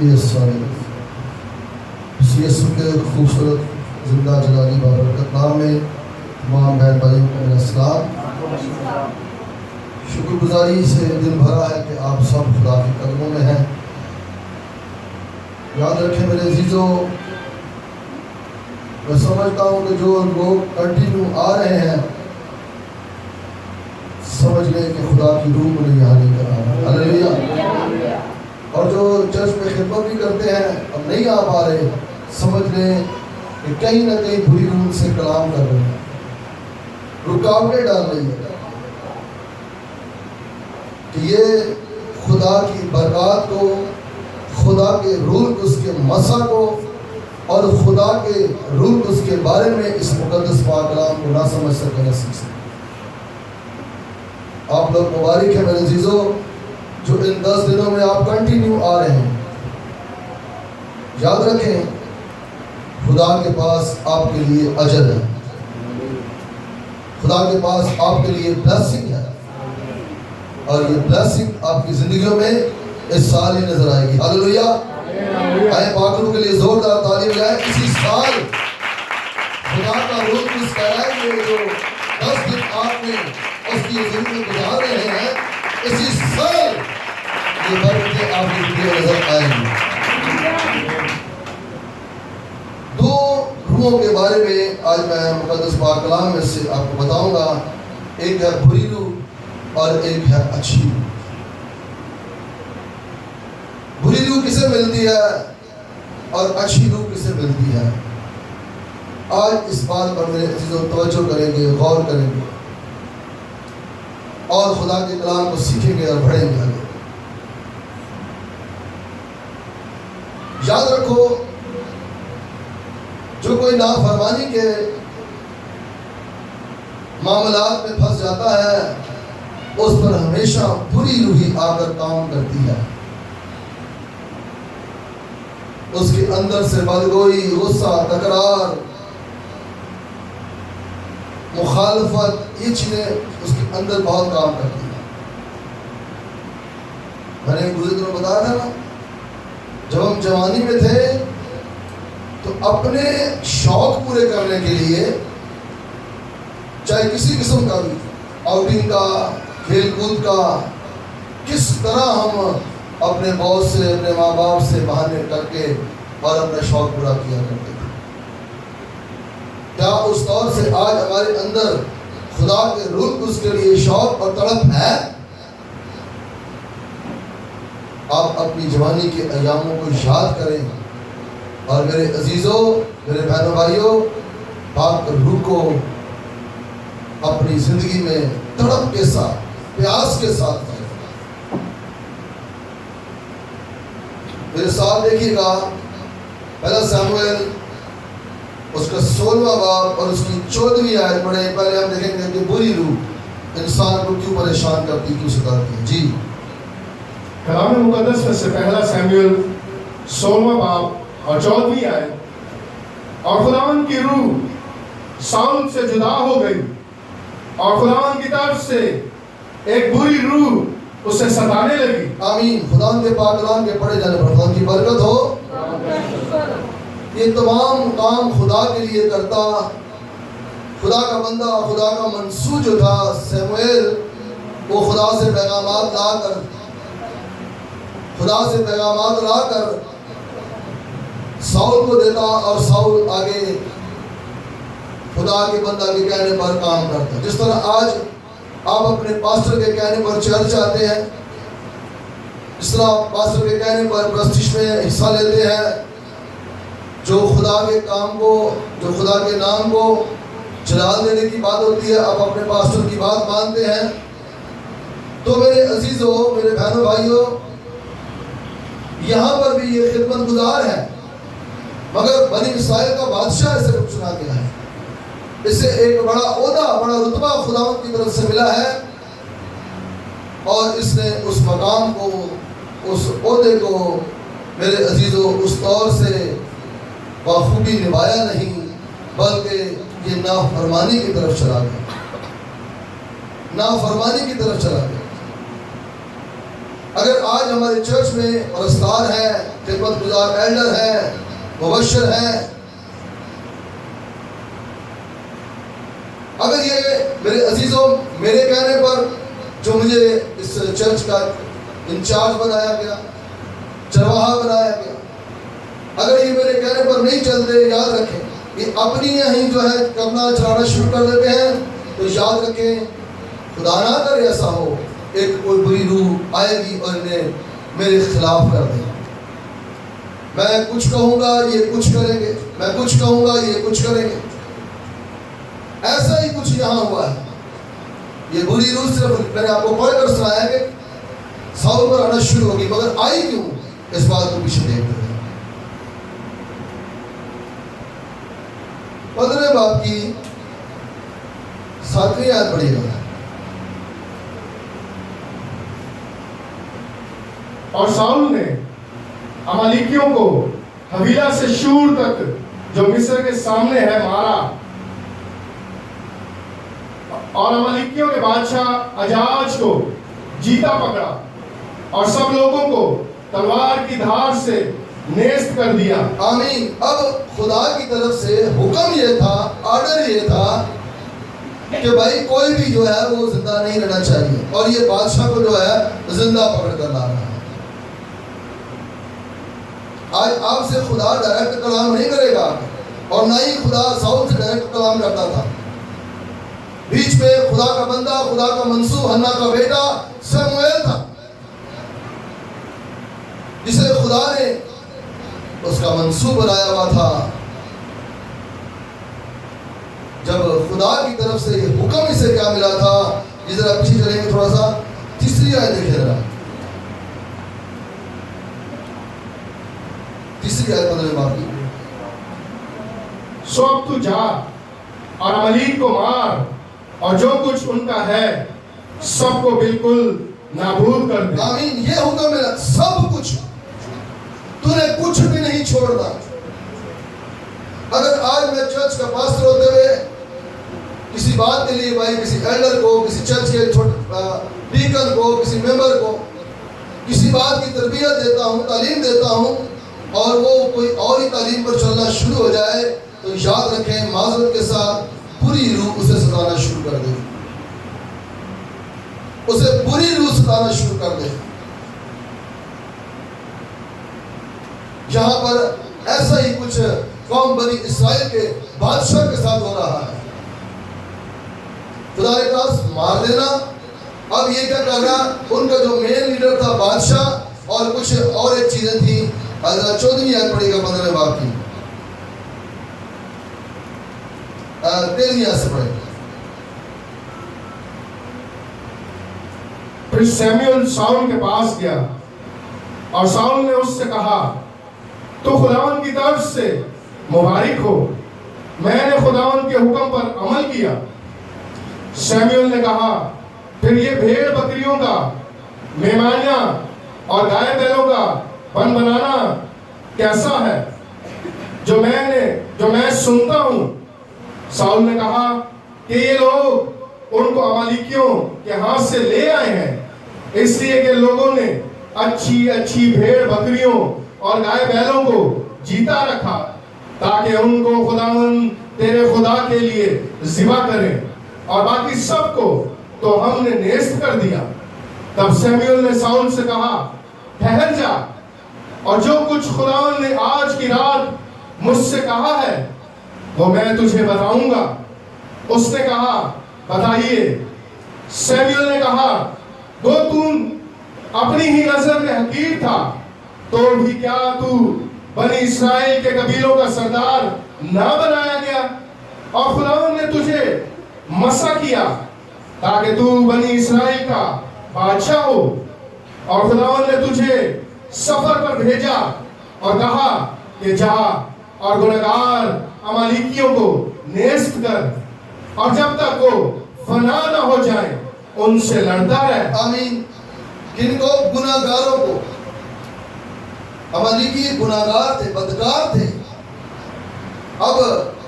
یسوع کے خوبصورت زندہ جلالی بابرکت نام میں تمام بہن بھائیوں کو میرا سلام۔ شکر گزاری سے دل بھرا ہے کہ آپ سب خدا کے قدموں میں ہیں۔ یاد رکھیں میرے عزیزوں، میں سمجھتا ہوں کہ جو لوگ کنٹینیو آ رہے ہیں سمجھ لیں کہ خدا کی روح انہیں یہاں لے کر آ رہا ہے۔ ہلیلویا۔ اور جو چرچ میں خدمت بھی کرتے ہیں اب نہیں آ پا رہے، سمجھ لیں کہ کہیں نہ کہیں بری روح سے کلام کر رہے ہیں، رکاوٹیں ڈال رہی ہے کہ یہ خدا کی برکات کو، خدا کے روح اس کے مسا کو اور خدا کے روح اس کے بارے میں اس مقدس پاک کلام کو نہ سمجھ سکے، نہ سیکھ سکے۔ آپ لوگ مبارک ہیں میرے عزیزوں جو ان 10 دنوں میں آپ کنٹینیو آ رہے ہیں۔ یاد رکھیں خدا کے پاس آپ کے لیے اجر ہے، خدا کے پاس آپ کے لیے بلیسنگ ہے، اور یہ بلیسنگ آپ کی زندگیوں میں اس سال ہی نظر آئے گی۔ ہلیلویا۔ آئے پاک روح کے لیے زوردار تالی بجائے۔ اسی سال خدا کا روح اس کہلائے کہ جو 10 دن آپ نے اس کی زندگی گزار رہے ہیں، اسی سال یہ برکتیں آپ کی زندگی نظر آئیں گی۔ دو روحوں کے بارے میں آج میں مقدس پاک کلام میں سے آپ کو بتاؤں گا، ایک ہے بری روح اور ایک ہے اچھی روح۔ بری روح کسے ملتی ہے اور اچھی روح کسے ملتی ہے؟ آج اس بات پر میرے عزیزوں توجہ کریں گے، غور کریں گے اور خدا کے کلام کو سیکھیں گے اور بڑھیں گے آگے۔ یاد رکھو جو کوئی نافرمانی کے معاملات میں پھنس جاتا ہے اس پر ہمیشہ بری روحی آ کر کام کرتی ہے۔ اس کے اندر سے بدگوئی، غصہ، تکرار، مخالفت، یہ چیزیں اس کے اندر بہت کام کرتی ہیں۔ میں نے گزرے دنوں بتایا تھا نا، جب ہم جوانی میں تھے تو اپنے شوق پورے کرنے کے لیے چاہے کسی قسم کا بھی، آؤٹنگ کا، کھیل کود کا، کس طرح ہم اپنے باس سے، اپنے ماں باپ سے بہانے کر کے اور اپنا شوق پورا کیا کرتے تھے۔ کیا اس طور سے آج ہمارے اندر خدا کے روح اس کے لیے شوق اور تڑپ ہے؟ آپ اپنی جوانی کے ایاموں کو یاد کریں اور میرے عزیزوں، میرے بہنوں بھائیوں، پاک روح کو اپنی زندگی میں تڑپ کے ساتھ، پیاس کے ساتھ کریں۔ میرے ساتھ دیکھیے گا پہلا ساموئیل اس کا 16واں باب اور اس کی 14ویں آیت پڑھیں۔ پہلے ہم دیکھیں گے کہ بری روح انسان کو کیوں پریشان کرتی، کیوں ستاتی ہے۔ جی کلام مقدس میں سے پہلا ساموئیل 16واں باب اور 14ویں آیت۔ اور خداوند کی روح ساؤل سے جدا ہو گئی اور خداوند کی طرف سے ایک بری روح اسے ستانے لگی۔ آمین۔ خداوند کے پاک کلام کے پڑھے جانے پر خدا کی برکت ہو۔ یہ تمام کام خدا کے لیے کرتا خدا کا بندہ، خدا کا منصور جو تھا سموئیل، وہ خدا سے پیغامات لا کر ساؤل کو دیتا اور ساؤل آگے خدا کے بندہ کے کہنے پر کام کرتا۔ جس طرح آج آپ اپنے پاسٹر کے کہنے پر چرچ آتے ہیں، اس طرح پاسٹر کے کہنے پر پرستش میں حصہ لیتے ہیں، جو خدا کے کام کو، جو خدا کے نام کو جلال دینے کی بات ہوتی ہے، آپ اپنے پاسٹر کی بات مانتے ہیں۔ تو میرے عزیزوں، میرے بہنوں بھائیوں، یہاں پر بھی یہ خدمت گزار ہے، مگر بنی اسرائیل کا بادشاہ اسے چنا گیا ہے۔ اسے ایک بڑا عہدہ، بڑا رتبہ خداوند کی طرف سے ملا ہے، اور اس نے اس مقام کو، اس عہدے کو میرے عزیزوں اس طور سے بخوبی نبھایا نہیں، بلکہ یہ نافرمانی کی طرف چلا گیا، نافرمانی کی طرف چلا گیا۔ اگر آج ہمارے چرچ میں پرستار ہیں، خدمت گزار ایلڈر ہیں، مبشر ہیں. اگر یہ میرے عزیزوں میرے کہنے پر جو مجھے اس چرچ کا انچارج بنایا گیا، چرواہا بنایا گیا، اگر یہ میرے کہنے پر نہیں چلتے، یاد رکھیں یہ اپنی ہی جو ہے کرنا چلانا شروع کر دیتے ہیں، تو یاد رکھیں خدا نہ کرے ایسا ہو، ایک کوئی بری روح آئے گی اور انہیں میرے خلاف کر دے. میں کچھ کہوں گا یہ کچھ کریں گے، میں کچھ کہوں گا یہ کچھ کریں گے. ایسا ہی کچھ یہاں ہوا ہے. یہ بری روح صرف میں نے آپ کو پڑھ کر سنایا کہ ساؤل پر آنا شروع ہوگی، مگر آئی کیوں اس بات کو پیچھے دیکھتے ہیں. 15 باب کی 7ویں آیت پڑھی گا. اور ساؤل نے عمالیکیوں کو حویلہ سے شور تک جو مصر کے سامنے ہے مارا، اور عمالیکیوں کے بادشاہ اجاج کو جیتا پکڑا اور سب لوگوں کو تلوار کی دھار سے نیست کر دیا. آمین. اب خدا کی طرف سے حکم یہ تھا، آرڈر یہ تھا کہ بھائی کوئی بھی جو ہے وہ زندہ نہیں رہنا چاہیے، اور یہ بادشاہ کو جو ہے زندہ پکڑ کر لا رہا ہے. آج آپ سے خدا ڈائریکٹ کلام نہیں کرے گا، اور نہ ہی خدا ساؤل سے ڈائریکٹ کلام کرتا تھا. بیچ میں خدا کا بندہ، خدا کا منصوب، ہنا کا بیٹا سموئیل تھا، جسے خدا نے اس کا منصوب بنایا ہوا تھا. جب خدا کی طرف سے یہ حکم اسے کیا ملا تھا، یہ ذرا پیچھے چلیں گے تھوڑا سا، تیسری آیت دیکھیں ذرا، تیسری آیت 15 باب کی. سو اب تو جا اور عملیک کو مار، اور جو کچھ ان کا ہے سب کو بالکل نابود کر دے. آمین. یہ حکم میرا، سب کچھ، تو نے کچھ بھی نہیں چھوڑنا. اگر آج میں چرچ کا پاسٹر ہوتے ہوئے کسی بات کے لیے بھائی کسی ایلڈر کو، کسی چرچ کے ڈیکن کو، کسی ممبر کو کسی بات کی تربیت دیتا ہوں، تعلیم دیتا ہوں، اور وہ کوئی اور ہی تعلیم پر چلنا شروع ہو جائے، تو یاد رکھیں معذرت کے ساتھ بری روح اسے ستانا شروع کر دے، اسے بری روح ستانا شروع کر دے. یہاں پر ایسا ہی کچھ قوم بنی اسرائیل کے بادشاہ کے ساتھ ہو رہا ہے. خدا نے کہا مار دینا. اب یہ کیا کہا، ان کا جو مین لیڈر تھا بادشاہ، اور کچھ اور ایک چیزیں تھیں. 14ویں آیت پڑھے گا 15 باب کی، 13ویں آیت سے پڑھے. پھر سیموئیل ساؤل کے پاس گیا، اور ساؤل نے اس سے کہا تو خداوند کی طرف سے مبارک ہو، میں نے خداوند کے حکم پر عمل کیا. سیموئیل نے کہا پھر یہ بھیڑ بکریوں کا میمانیاں اور گائے بیلوں کا بن بنانا کیسا ہے جو میں سنتا ہوں. ساؤل نے کہا کہ یہ لوگ ان کو عمالیکیوں کے ہاتھ سے لے آئے ہیں، اس لیے کہ لوگوں نے اچھی اچھی بھیڑ بکریوں اور گائے بیلوں کو جیتا رکھا تاکہ ان کو خداوند تیرے خدا کے لیے ذبح کریں، اور باقی سب کو تو ہم نے نیست کر دیا. تب سیموئیل نے ساؤل سے کہا ٹھہر جا، اور جو کچھ خداوند نے آج کی رات مجھ سے کہا ہے وہ میں تجھے بتاؤں گا. اس نے کہا بتائیے. سیموئیل نے کہا گو تم اپنی ہی نظر میں حقیر تھا، تو بھی کیا تو بنی اسرائیل کے قبیلوں کا سردار نہ بنایا گیا، اور خداوند نے تجھے مسا کیا تاکہ تو بنی اسرائیل کا بادشاہ ہو، اور خداوند نے تجھے سفر پر بھیجا اور کہا کہ جا اور گنہگار عمالیکیوں کو نیست کر، اور جب تک وہ فنا نہ ہو جائیں ان سے لڑتا رہے. آمین. کن کو؟ گناہگاروں کو. عمالیکی گناہگار تھے، بدکار تھے. اب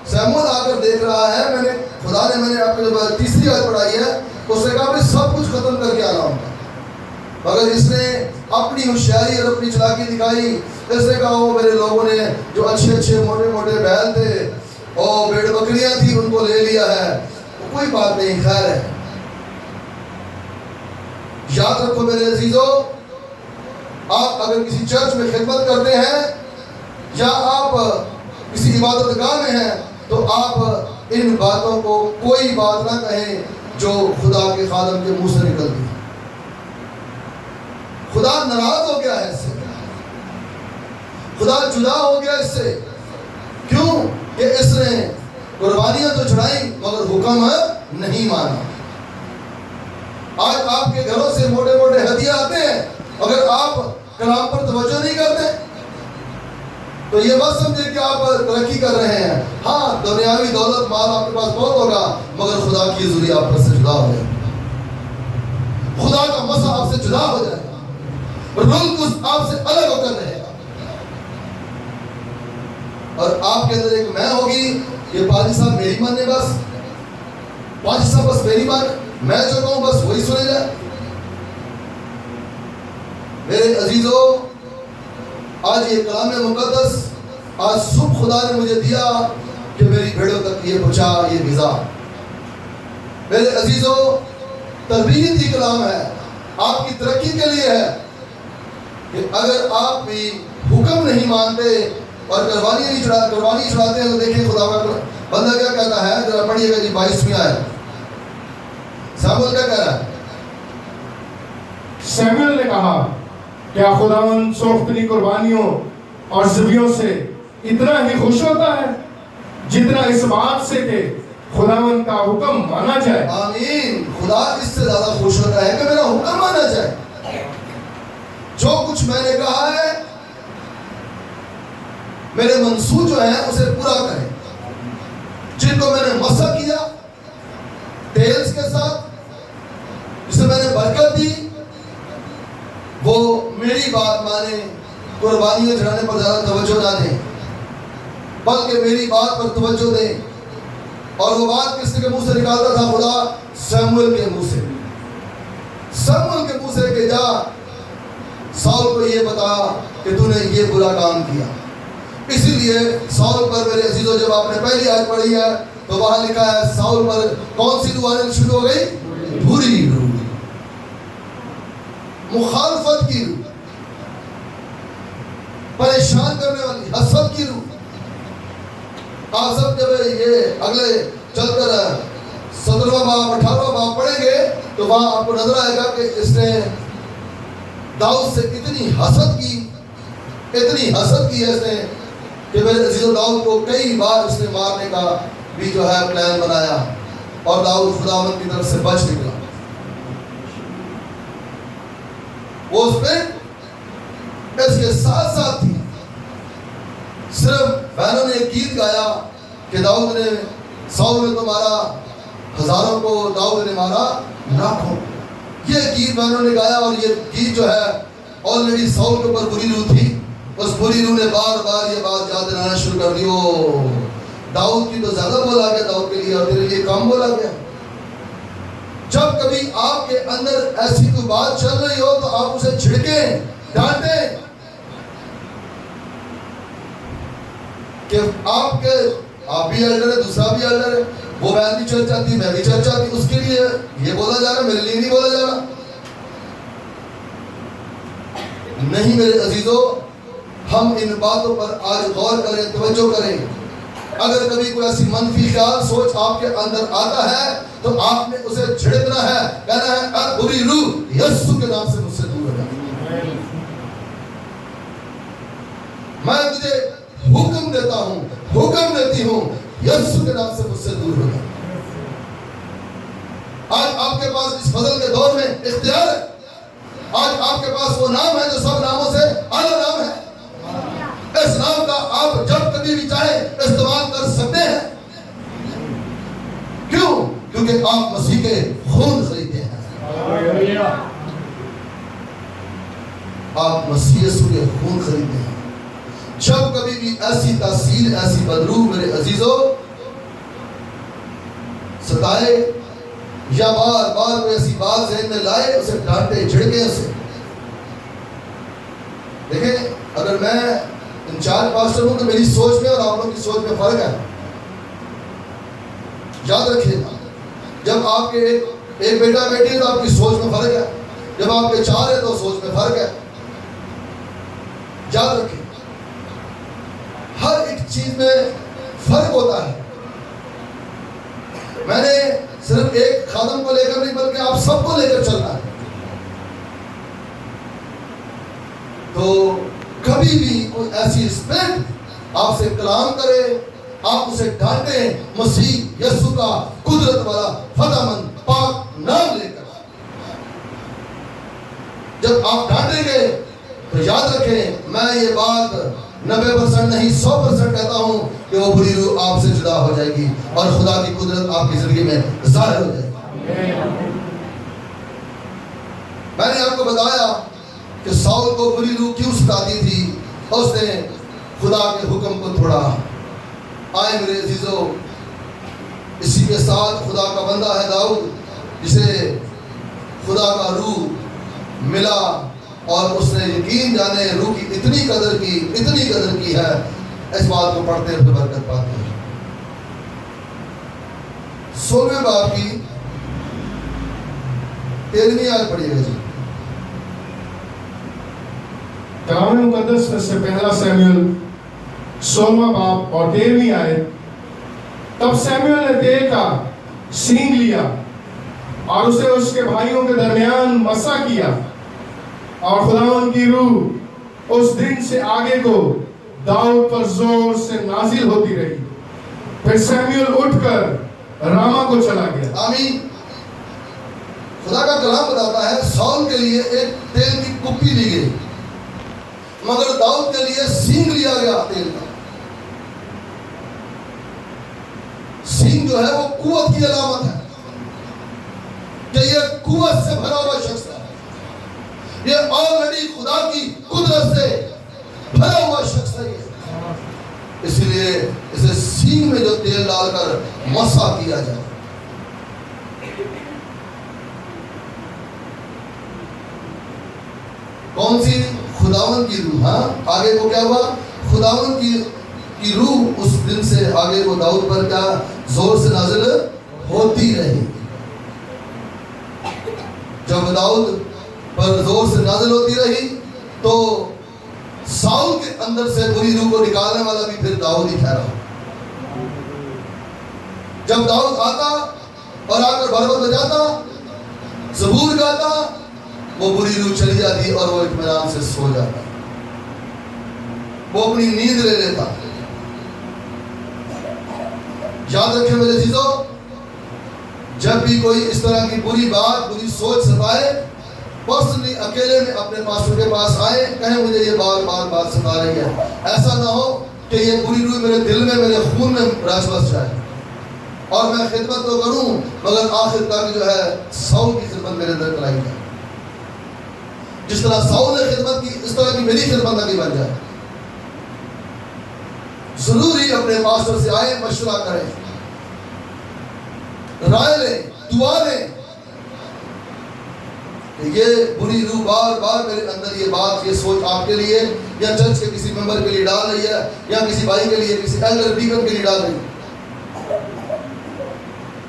سیموئیل آ کر دیکھ رہا ہے، خدا نے آپ کو جب تیسری آیت پڑھائی ہے، اس نے کہا میں سب کچھ ختم کر کے آنا ہوں گا. مگر اس نے اپنی ہوشیاری اور اپنی چلاکی دکھائی. اس نے کہا وہ میرے لوگوں نے جو اچھے اچھے موٹے موٹے بیل تھے اور بھیڑ بکریاں تھیں ان کو لے لیا ہے. کوئی بات نہیں، خیر ہے. یاد رکھو میرے عزیزو، آپ اگر کسی چرچ میں خدمت کرتے ہیں یا آپ کسی عبادت گاہ میں ہیں تو آپ ان باتوں کو کوئی بات نہ کہیں جو خدا کے خادم کے منہ سے نکلتی ہے. خدا ناراض ہو گیا ہے اس سے، خدا جدا ہو گیا اس سے. کیوں کہ اس نے قربانیاں تو چڑھائی مگر حکم نہیں مانا. آج آپ کے گھروں سے موٹے موٹے ہدیے آتے ہیں، اگر آپ کلام پر توجہ نہیں کرتے تو یہ مت سمجھے کہ آپ ترقی کر رہے ہیں. ہاں دنیاوی دولت مال آپ کے پاس بہت ہوگا مگر خدا کی حضوری آپ پر سے جدا ہو جائے، خدا کا مسا آپ سے جدا ہو جائے، روح قدس آپ سے الگ ہو کر رہے گا. اور آپ کے اندر ایک میں ہوگی کہ پادری صاحب میری ماننے، بس پادری صاحب بس میری مان، میں جو کہوں بس وہی سنے جائے. میرے عزیزو، آج یہ کلام مقدس آج صبح خدا نے مجھے دیا کہ میری بھیڑوں تک یہ پہنچا، یہ غذا. میرے عزیزو تربیتی کلام ہے، آپ کی ترقی کے لیے ہے کہ اگر آپ بھی حکم نہیں مانتے اور قربانی چڑھاتے ہیں تو دیکھیں خدا کا بندہ کیا کہتا ہے. ذرا پڑھیے گا جی 22ویں آیت. ساموئیل کیا کہہ رہا ہے؟ سیموئیل نے کہا کیا خداوند سوختنی قربانیوں اور ذبیحوں سے اتنا ہی خوش ہوتا ہے جتنا اس بات سے کہ خداوند کا حکم مانا جائے. آمین. خدا اس سے زیادہ خوش ہوتا ہے کہ میرا حکم مانا جائے. جو کچھ میں نے کہا ہے میرے منصوب جو ہیں اسے پورا کریں. جن کو میں نے مسح کیا تیل کے ساتھ، جسے میں نے برکت دی، وہ میری بات مانے، قربانیاں چڑھانے پر زیادہ توجہ نہ دیں بلکہ میری بات پر توجہ دیں. اور وہ بات کس کے منہ سے نکالتا تھا؟ خدا سیموئیل کے منہ سے. سیموئیل کے منہ سے کہ جا ساؤل کو یہ بتا کہ تو نے یہ برا کام کیا. اسی لیے ساؤل پر میرے عزیزو جب آپ نے پہلی آیت پڑھی ہے تو وہاں لکھا ہے ساؤل پر کون سی روح آنے شروع ہو گئی؟ بری روح، مخالفت کی روح، پریشان کرنے والی حسد کی روح. آپ سب جب یہ اگلے چل کر 17واں باب 18واں باب پڑھیں گے تو وہاں آپ کو نظر آئے گا کہ اس نے داؤد سے اتنی حسد کی ہے اس نے کہ میرے عزیزو داؤد کو کئی بار اس نے مارنے کا بھی جو ہے پلان بنایا اور داؤد خداوند کی طرف سے بچ نکلا. وہ اس پہ اس کے ساتھ ساتھ تھی. صرف بہنوں نے ایک گیت گایا کہ داؤد نے ساؤل میں تو مارا ہزاروں کو، داؤد نے مارا لاکھوں. یہ گیت بہنوں نے گایا اور یہ گیت جو ہے آلریڈی ساؤل کے اوپر بری روح تھی. اس بری روح نے بار بار یہ بات یاد دلانا شروع کر دی، داؤد کی تو زیادہ بولا گیا داؤد کے لیے اور تیرے لیے کم بولا گیا. جب کبھی آپ کے اندر ایسی کوئی بات چل رہی ہو تو آپ اسے چھڑکیں، ڈانٹیں کہ آپ بھی ایلڈر ہے، دوسرا بھی ایلڈر ہے، وہ بہن بھی چرچ آتی، میں بھی چرچ آتی، اس کے لیے یہ بولا جا رہا، میرے لیے نہیں بولا جا رہا. نہیں میرے عزیزو، ہم ان باتوں پر آج غور کریں، توجہ کریں. اگر کبھی کوئی ایسی منفی خیال سوچ آپ کے اندر آتا ہے تو آپ نے اسے جھڑکنا ہے، کہنا ہے اے بری روح یسوع کے نام سے مجھ سے دور ہو جا. میں تجھے حکم دیتا ہوں، حکم دیتی ہوں، یسوع کے نام سے مجھ سے دور ہو جا. آج آپ کے پاس اس فضل کے دور میں اختیار ہے. آج آپ کے پاس وہ نام ہے جو سب ناموں سے اعلیٰ نام ہے. اس نام کا آپ جب کبھی بھی چاہیں استعمال کر سکتے ہیں. کیوں؟ کیونکہ آپ مسیح کے خون خریدے ہیں. آپ مسیح یسوع کے خون خریدے ہیں. جب کبھی بھی ایسی تاثیر، ایسی بدروح میرے عزیزو ستائے یا بار بار ایسی بات ذہن میں لائے، اسے ڈانٹے، جھڑکے اسے. دیکھیں اگر میں انچارج پاسٹر ہوں تو میری سوچ میں اور آپ لوگوں کی سوچ میں فرق ہے. یاد رکھیے گا, جب آپ کے ایک بیٹا بیٹی ہے تو آپ کی سوچ میں فرق ہے, جب آپ کے 4 ہے تو سوچ میں فرق ہے. یاد رکھیں, ہر ایک چیز میں فرق ہوتا ہے. میں نے صرف ایک خادم کو لے کر نہیں بلکہ آپ سب کو لے کر چلنا ہے. تو کبھی بھی کوئی ایسی اسپرٹ آپ سے کلام کرے, آپ اسے ڈانٹیں مسیح یسوع کا قدرت والا فتح مند پاک نام لے کر. جب آپ ڈانٹیں گے تو یاد رکھیں, میں یہ بات 90% نہیں 100% کہتا ہوں کہ وہ بری روح آپ سے جدا ہو جائے گی اور خدا کی قدرت آپ کی زندگی میں ظاہر ہو جائے گی. میں نے آپ کو بتایا کہ ساؤل کو بری روح کیوں ستاتی تھی, اور اس نے خدا کے حکم کو توڑا. آئے میرے عزیزو, اسی کے ساتھ خدا کا بندہ ہے داؤد, جسے خدا کا روح ملا اور اس نے یقین جانے روح کی اتنی قدر کی ہے. اس بات کو پڑھتے ہوئے برکت پاتے ہیں. 16ویں باب کی 13ویں آیت پڑھیے گا جی. کلام مقدس میں سے پہلا سیموئیل 16واں باب اور 13ویں آیت. تب سیموئیل نے تیل کا سینگ لیا اور اسے اس کے بھائیوں کے درمیان مسا کیا, اور خداوند کی روح اس دن سے آگے کو داؤد پر زور سے نازل ہوتی رہی. پھر سیموئیل اٹھ کر راما کو چلا گیا. آمین. خدا کا کلام بتاتا ہے ساؤل کے لیے ایک تیل کی کپی لی گئی, مگر داؤد کے لیے سینگ لیا گیا تیل کا. سینگ جو ہے وہ قوت کی علامت ہے کہ یہ قوت سے بھرا ہوا شخص ہے, یہ آلریڈی خدا کی قدرت سے بھرا ہوا شخص ہے. اسی لیے اسے سینگ میں جو تیل ڈال کر مسا کیا جائے. کون سی؟ خداوند کی روح. ہاں, آگے کو کیا ہوا؟ خداوند کی روح اس دن سے آگے کو داؤد پر کیا زور سے نازل ہوتی رہی. جب داؤد پر زور سے نازل ہوتی رہی تو ساؤل کے اندر سے بری روح کو نکالنے والا بھی پھر داؤد ہی ٹھہرا. جب داؤد آتا اور آ کر بھربت بجاتا, زبور گاتا, وہ بری روح چلی جاتی اور وہ اطمینان سے سو جاتا, وہ اپنی نیند لے لیتا. یاد رکھیں میرے عزیزو, جب بھی کوئی اس طرح کی بری بات, بری سوچ ستائے, پرسنلی اکیلے میں اپنے پاسٹر کے پاس آئے, کہیں مجھے یہ بات ستا رہی ہے. ایسا نہ ہو کہ یہ بری روح میرے دل میں, میرے خون میں رچ بس جائے, اور میں خدمت تو کروں مگر آخر تک جو ہے ساؤل کی خدمت میرے اندر کرائی جائے. جس طرح ساؤل نے خدمت کی, اس طرح کی میری خدمت نہ بن جائے. ضروری اپنے پاسٹر سے آئے, مشورہ کریں, رائے لیں, دعا لیں کہ یہ بری روح بار بار میرے اندر یہ بات, یہ سوچ آپ کے لیے یا چرچ کے کسی ممبر کے لیے ڈال رہی ہے, یا کسی بھائی کے لیے, کسی ایلڈر ڈیکن کے لیے ڈال رہی ہے.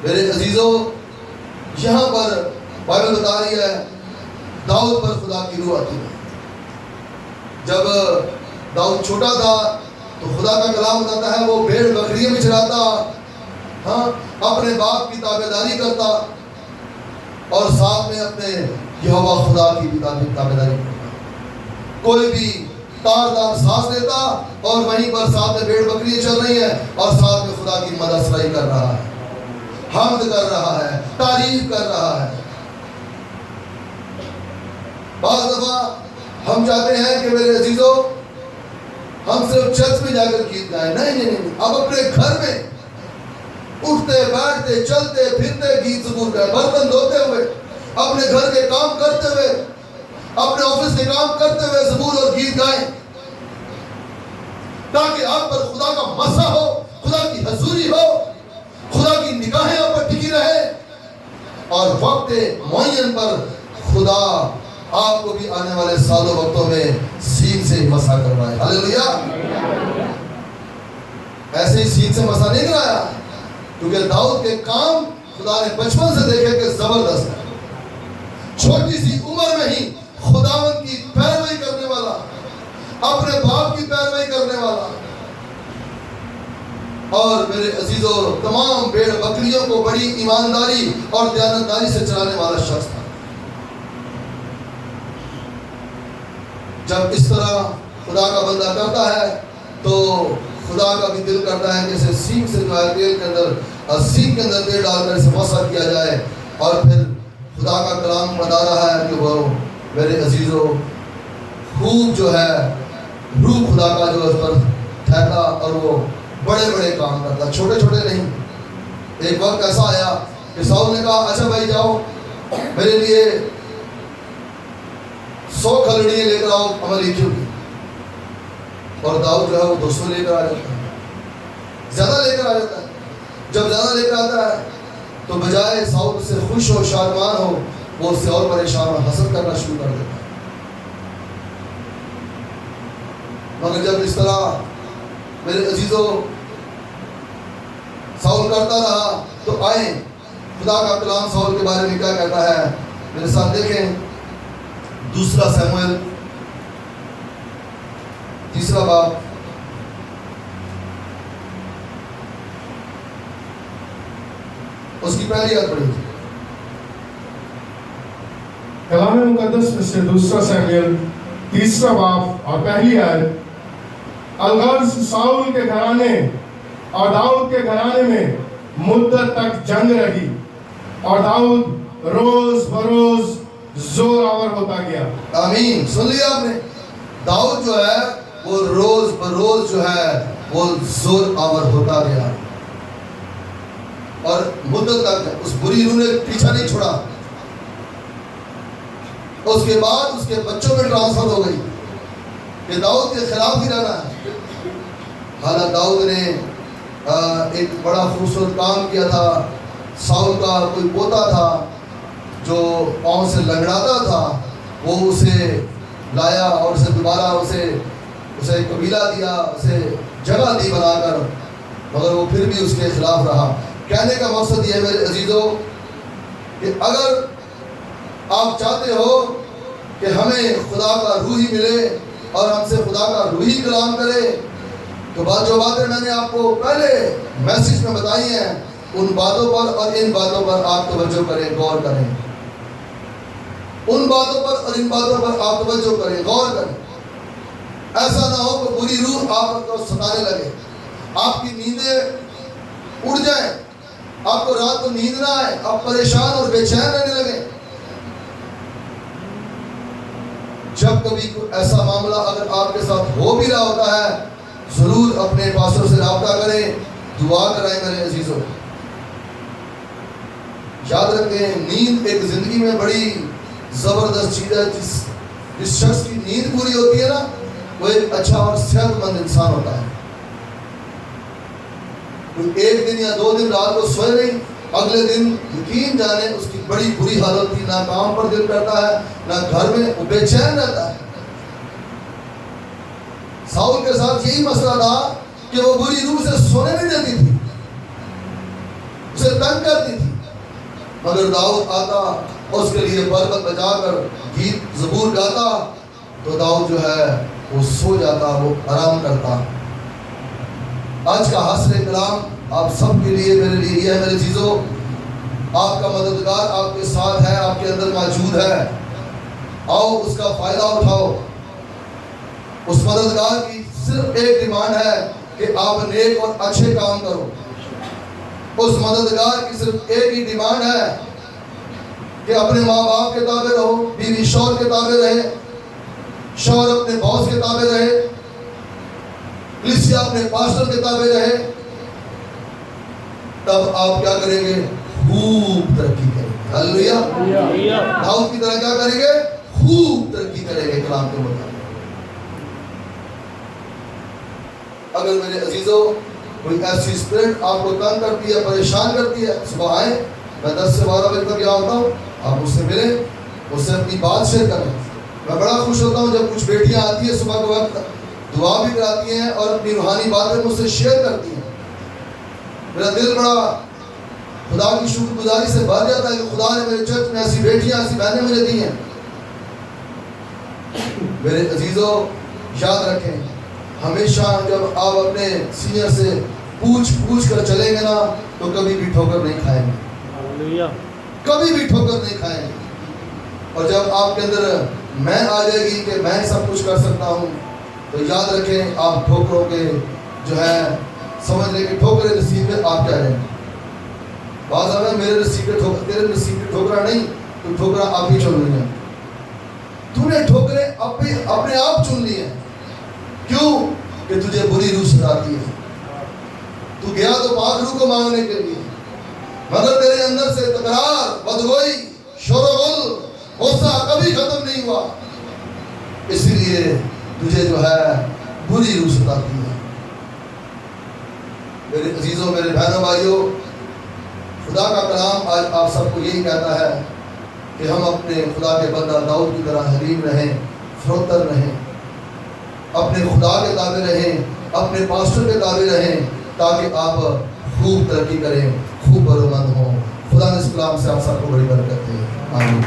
میرے عزیزو, یہاں پر بائبل بتا رہی ہے داؤد پر خدا کی روح آتی ہے. جب داؤد چھوٹا تھا تو خدا کا کلام بتاتا ہے وہ بھیڑ بکریاں بھی چراتا, ہاں, اپنے باپ کی تابعداری کرتا اور ساتھ میں اپنے یہوہ خدا کی بھی تابعداری کرتا. کوئی بھی تاردار سانس لیتا اور وہیں پر ساتھ میں بھیڑ بکریاں چل رہی ہیں اور ساتھ میں خدا کی مدد سرائی کر رہا ہے, حمد کر رہا ہے, تعریف کر رہا ہے. بعض دفعہ ہم چاہتے ہیں کہ میرے عزیزو ہم صرف چرچ میں جا کر گیت گائیں. نہیں, اب اپنے گھر میں اٹھتے بیٹھتے چلتے پھرتے گیت زبور گائیں, برتن دھوتے ہوئے, اپنے گھر کے کام کرتے ہوئے, اپنے آفس کے کام کرتے ہوئے زبور اور گیت گائیں, تاکہ آپ پر خدا کا مسا ہو, خدا کی حضوری ہو, خدا کی نگاہیں آپ پر ٹکی رہے, اور وقت معین پر خدا آپ کو بھی آنے والے سالوں وقتوں میں سینگ سے مسح کروائے. ہاللیلویا. ایسے ہی سین سے مسح نہیں کرایا, کیونکہ داؤد کے کام خدا نے بچپن سے دیکھے کہ زبردست ہے. چھوٹی سی عمر میں ہی خداوند کی پیروی کرنے والا, اپنے باپ کی پیروی کرنے والا, اور میرے عزیزوں تمام بھیڑ بکریوں کو بڑی ایمانداری اور دیانتداری سے چلانے والا شخص تھا. جب اس طرح خدا کا بندہ کرتا ہے تو خدا کا بھی دل کرتا ہے کہ اسے سینگ سے جو ہے تیل کے اندر سینگ کے اندر تیل ڈال کر اسے مسح کیا جائے. اور پھر خدا کا کلام بتا رہا ہے کہ وہ میرے عزیزوں خوب جو ہے روح خدا کا جو اس پر ٹھہرا اور وہ بڑے بڑے کام کرتا, چھوٹے چھوٹے نہیں. ایک وقت ایسا آیا کہ ساؤل نے کہا اچھا بھائی جاؤ میرے لیے 100 کھلڑیاں لے کر آؤ عملیکیوں کی. اور داؤد جو ہے وہ 200 لے کر آ جاتا ہے, زیادہ لے کر آ جاتا ہے. جب زیادہ لے کر آتا ہے تو بجائے ساؤل سے خوش ہو شادمان ہو, وہ اس سے اور پریشان اور حسد کرنا شروع کر دیتا ہے. مگر جب اس طرح میرے عزیزوں ساؤل کرتا رہا تو آئیں خدا کا کلام ساؤل کے بارے میں کیا کہتا ہے. میرے ساتھ دیکھیں 2 سموئیل 3 باب اس کی پہلی آیت پڑھی. کلام مقدس میں سے 2 سموئیل 3 باب اور پہلی آیت. الغرض ساؤل کے گھرانے اور داؤد کے گھرانے میں مدت تک جنگ رہی اور داؤد روز بروز زور آور ہوتا گیا. آمین. سن لیا آپ نے, داؤد جو ہے وہ روز بروز جو ہے وہ زور آور ہوتا گیا اور مدت تک اس بری روح نے پیچھا نہیں چھوڑا. اس کے بعد اس کے بچوں میں ٹرانسفر ہو گئی کہ داؤد کے خلاف ہی رہنا ہے. حالانکہ داؤد نے ایک بڑا خوبصورت کام کیا تھا. ساؤل کا کوئی پوتا تھا جو پاؤں سے لنگڑاتا تھا, وہ اسے لایا اور اسے دوبارہ اسے قبیلہ دیا, اسے جگہ دی بنا کر, مگر وہ پھر بھی اس کے خلاف رہا. کہنے کا مقصد یہ ہے میرے عزیزوں کہ اگر آپ چاہتے ہو کہ ہمیں خدا کا روحی ملے اور ہم سے خدا کا روحی کلام کرے, تو جو باتیں میں نے آپ کو پہلے میسج میں بتائی ہیں ان باتوں پر اور ان باتوں پر آپ توجہ کریں, غور کریں. ان باتوں پر اور ان باتوں پر آپ توجہ کریں, غور کریں. ایسا نہ ہو کہ بری روح آپ کو ستانے لگے, آپ کی نیندیں اڑ جائیں, آپ کو رات کو نیند نہ آئے, آپ پریشان اور بے چین رہنے لگے. جب کبھی کوئی ایسا معاملہ اگر آپ کے ساتھ ہو بھی رہا ہوتا ہے, ضرور اپنے پاسٹر سے رابطہ کریں, دعا کرائیں میرے عزیزوں. یاد رکھیں نیند ایک زندگی میں بڑی زبردست چیز ہے. جس شخص کی نیند پوری ہوتی ہے نا, وہ ایک اچھا اور صحت مند انسان ہوتا ہے. کوئی 1 دن یا 2 دن رات کو سوئے نہیں, اگلے دن یقین جانے اس کی بڑی بری حالت تھی, نہ کام پر دل کرتا ہے نہ گھر میں, وہ بے چین رہتا ہے. ساؤل کے ساتھ یہی مسئلہ تھا کہ وہ بری روح سے سونے نہیں دیتی تھی, اسے تنگ کرتی تھی. مگر داؤد آتا اس کے لیے پربت بجا کر گیت زبور گاتا تو داؤد جو ہے وہ سو جاتا, وہ آرام کرتا. آج کا حاصل کلام آپ سب کے لیے میرے لیے یہ ہے میرے چیزوں, آپ کا مددگار آپ کے ساتھ ہے, آپ کے اندر موجود ہے. آؤ اس کا فائدہ اٹھاؤ. اس مددگار کی صرف ایک ڈیمانڈ ہے کہ آپ نیک اور اچھے کام کرو. اس مددگار کی صرف ایک ہی ڈیمانڈ ہے کہ اپنے ماں باپ کے تابع رہو, بیوی شوہر کے تابع رہے, شوہر اپنے باس کے تابع رہے, کلیسیا اپنے پاسٹر کے تابع رہے. تب آپ کیا کریں گے؟ خوب ترقی کریں گے. ہلیلویا. داؤد کی طرح کیا کریں گے؟ خوب ترقی کریں گے کلام کے مطابق. اگر میرے عزیزوں کوئی ایسی اسپرٹ آپ کو تنگ کرتی ہے, پریشان کرتی ہے, صبح آئیں, میں 10 سے 12 بجے تک یہاں ہوتا ہوں, آپ مجھ سے ملیں, مجھ سے اپنی بات شیئر کریں. میں بڑا خوش ہوتا ہوں جب کچھ بیٹیاں آتی ہیں صبح کے وقت, دعا بھی کراتی ہیں اور اپنی روحانی باتیں مجھ سے شیئر کرتی ہیں. میرا دل بڑا خدا کی شکر گزاری سے بھر جاتا ہے کہ خدا نے میرے چرچ میں ایسی بیٹیاں, ایسی بہنیں مجھے دی ہیں. میرے عزیزوں, یاد رکھیں, ہمیشہ جب آپ اپنے سینئر سے پوچھ کر چلیں گے نا تو کبھی بھی ٹھوکر نہیں کھائیں گے, کبھی بھی ٹھوکر نہیں کھائیں گے. اور جب آپ کے اندر میں آ جائے گی کہ میں سب کچھ کر سکتا ہوں, تو یاد رکھیں آپ ٹھوکروں کے جو ہے سمجھ لیں کہ ٹھوکرے نصیب میں آپ کیا رہیں. بعض آگے میرے نصیب کے ٹھوکر, تیرے نصیب کے ٹھوکرا نہیں, تو ٹھوکرا آپ ہی چن لی ہیں. تو نے ٹھوکرے اپنے آپ چن لی ہیں. کیوں؟ کہ تجھے بری روح ستاتی ہے. تو گیا تو پاک روح کو مانگنے کے لیے, مگر تیرے اندر سے تکرار, بدگوئی, شور و غل, غصہ کبھی ختم نہیں ہوا, اس لیے تجھے جو ہے بری روح ستاتی ہے. میرے عزیزوں, میرے بہنوں بھائیوں, خدا کا کلام آج آپ سب کو یہی کہتا ہے کہ ہم اپنے خدا کے بندہ داؤد کی طرح حلیم رہیں, فروتر رہیں, اپنے خدا کے تابع رہیں, اپنے پاسٹر کے تابع رہیں, تاکہ آپ خوب ترقی کریں, خوب برومند ہوں. خدا نے اس کلام سے آپ سب کو بڑی برکت دے. آمین.